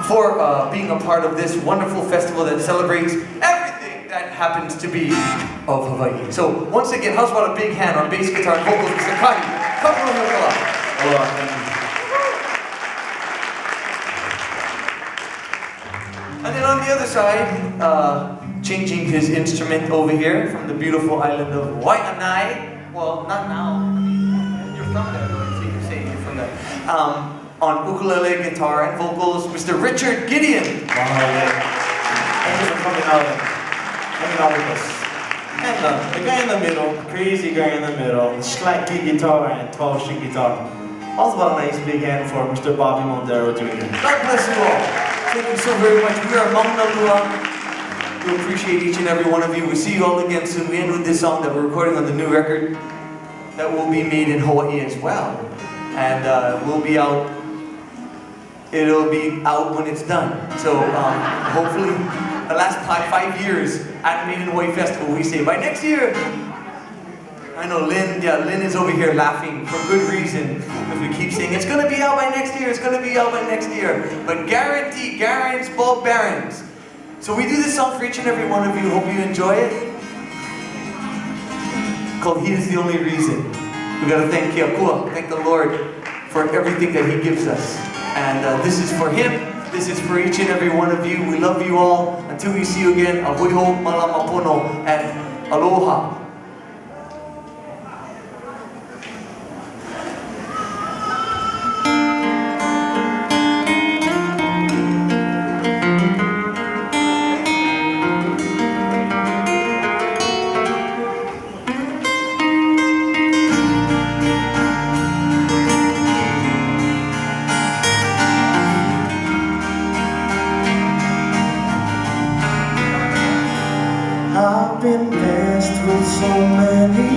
for being a part of this wonderful festival that celebrates everything that happens to be of Hawaii. So once again, how's about a big hand on bass guitar and vocals, Mr. Kahi? Hello, thank you. And then on the other side, changing his instrument over here from the beautiful island of Wai'anae. Well, not now. You're from there, so you're saying you're from there. On ukulele, guitar, and vocals, Mr. Richard Gideon. Mahalo. Thank you for coming out with us. And the guy in the middle, crazy guy in the middle, slacky guitar and 12-string guitar. Also got a nice big hand for Mr. Bobby Montero Jr. God bless you all. Thank you so very much. We are Maunalua. We appreciate each and every one of you. We'll see you all again soon. We end with this song that we're recording on the new record that will be made in Hawaii as well. And we'll be out. It'll be out when it's done. So hopefully, the last 5 years at Made in Hawaii Festival, we say by next year. I know Lynn is over here laughing for good reason because we keep saying it's gonna be out by next year, it's gonna be out by next year. But guarantee, Garants, Bob Barons. So we do this song for each and every one of you. Hope you enjoy it. Called He Is the Only Reason. We gotta thank Akua, thank the Lord for everything that He gives us. And this is for Him, this is for each and every one of you. We love you all. Until we see you again, ahui ho malamapono and aloha. I've been blessed with so many.